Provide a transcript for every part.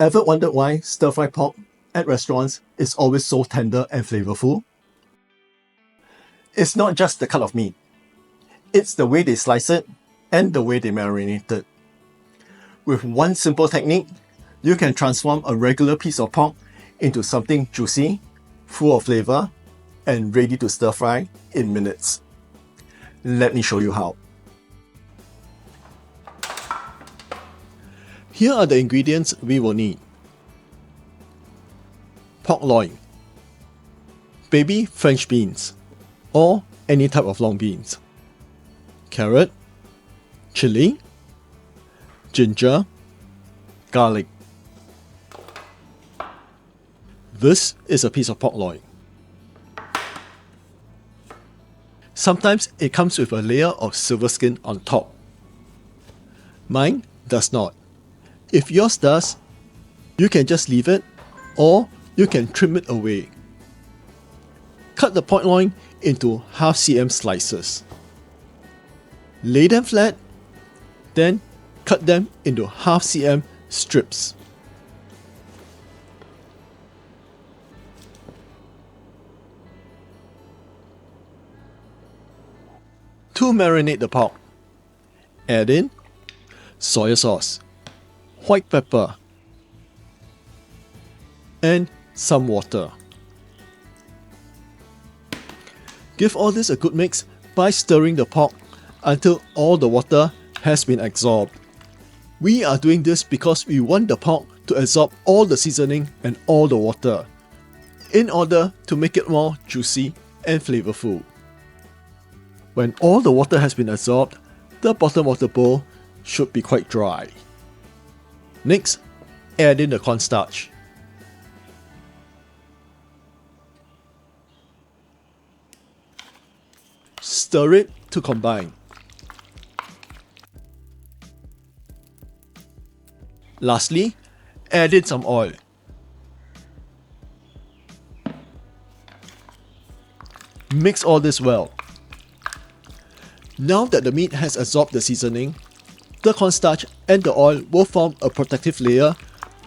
Ever wondered why stir-fry pork at restaurants is always so tender and flavorful? It's not just the cut of meat. It's the way they slice it and the way they marinate it. With one simple technique, you can transform a regular piece of pork into something juicy, full of flavor, and ready to stir-fry in minutes. Let me show you how. Here are the ingredients we will need. Pork loin, baby French beans, or any type of long beans, carrot, chili, ginger, garlic. This is a piece of pork loin. Sometimes it comes with a layer of silver skin on top. Mine does not. If yours does, you can just leave it, or you can trim it away. Cut the pork loin into 1/2 cm slices. Lay them flat, then cut them into 1/2 cm strips. To marinate the pork, add in soy sauce, white pepper, and some water. Give all this a good mix by stirring the pork until all the water has been absorbed. We are doing this because we want the pork to absorb all the seasoning and all the water, in order to make it more juicy and flavorful. When all the water has been absorbed, the bottom of the bowl should be quite dry. Next, add in the cornstarch. Stir it to combine. Lastly, add in some oil. Mix all this well. Now that the meat has absorbed the seasoning, the cornstarch and the oil will form a protective layer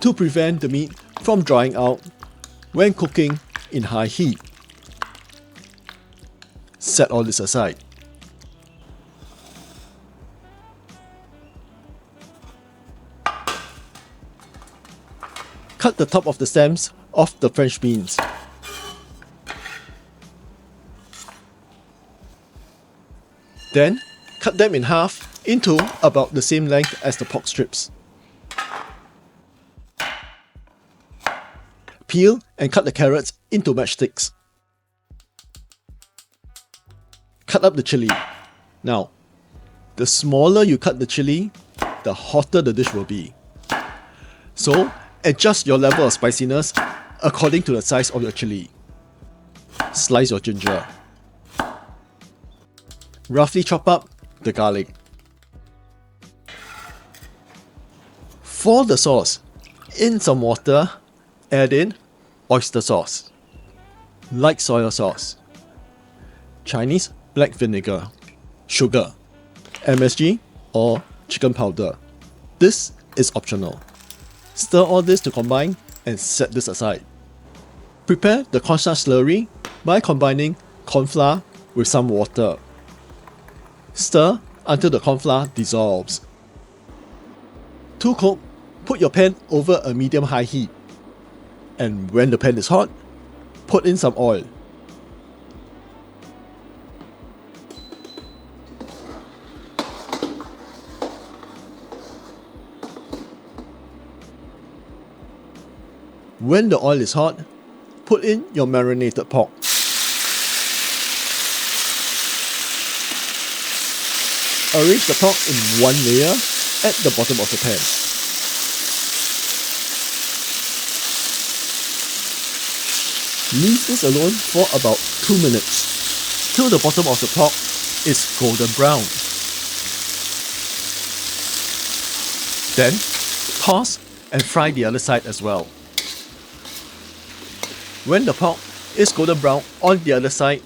to prevent the meat from drying out when cooking in high heat. Set all this aside. Cut the top of the stems off the French beans. Then, cut them in half into about the same length as the pork strips. Peel and cut the carrots into matchsticks. Cut up the chili. Now, the smaller you cut the chili, the hotter the dish will be. So, adjust your level of spiciness according to the size of your chili. Slice your ginger. Roughly chop up the garlic. For the sauce, in some water, add in oyster sauce, light soy sauce, Chinese black vinegar, sugar, MSG or chicken powder. This is optional. Stir all this to combine and set this aside. Prepare the cornstarch slurry by combining corn flour with some water. Stir until the corn flour dissolves. To cook, put your pan over a medium-high heat. And when the pan is hot, put in some oil. When the oil is hot, put in your marinated pork. Arrange the pork in one layer at the bottom of the pan. Leave this alone for about 2 minutes, till the bottom of the pork is golden brown. Then, toss and fry the other side as well. When the pork is golden brown on the other side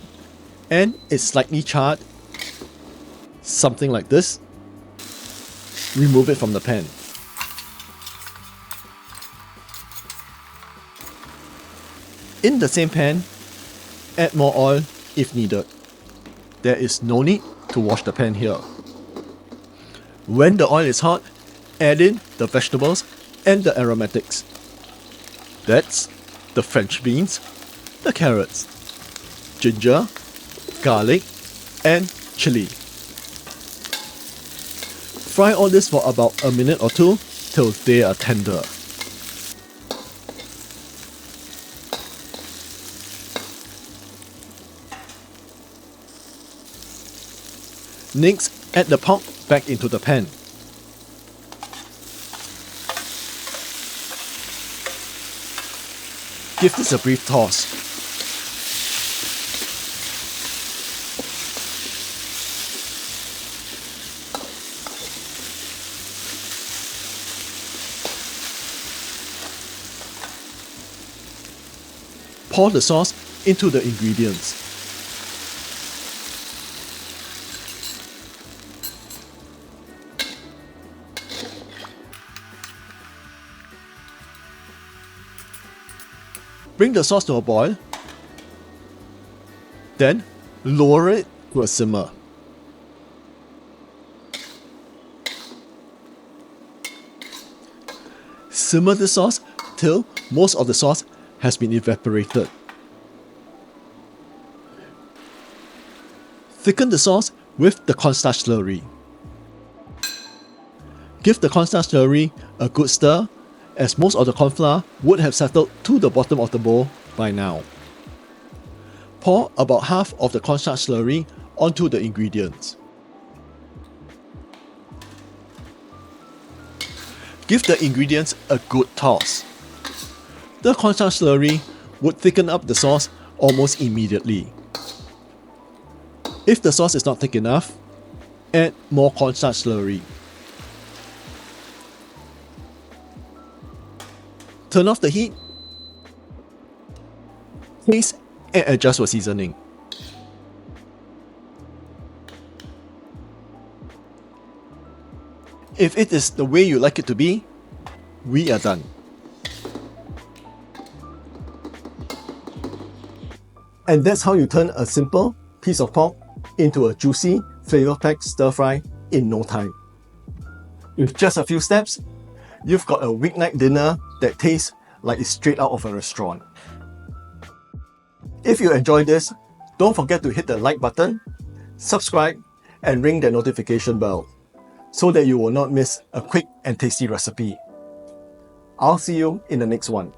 and is slightly charred, something like this, remove it from the pan. In the same pan, add more oil if needed. There is no need to wash the pan here. When the oil is hot, add in the vegetables and the aromatics. That's the French beans, the carrots, ginger, garlic, and chili. Fry all this for about a minute or two till they are tender. Next, add the pork back into the pan. Give this a brief toss. Pour the sauce into the ingredients. Bring the sauce to a boil, then lower it to a simmer. Simmer the sauce till most of the sauce has been evaporated. Thicken the sauce with the cornstarch slurry. Give the cornstarch slurry a good stir, as most of the corn flour would have settled to the bottom of the bowl by now. Pour about half of the cornstarch slurry onto the ingredients. Give the ingredients a good toss. The cornstarch slurry would thicken up the sauce almost immediately. If the sauce is not thick enough, add more cornstarch slurry. Turn off the heat, taste and adjust for seasoning. If it is the way you like it to be, we are done. And that's how you turn a simple piece of pork into a juicy, flavor-packed stir-fry in no time. With just a few steps, you've got a weeknight dinner that tastes like it's straight out of a restaurant. If you enjoyed this, don't forget to hit the like button, subscribe, and ring the notification bell so that you will not miss a quick and tasty recipe. I'll see you in the next one.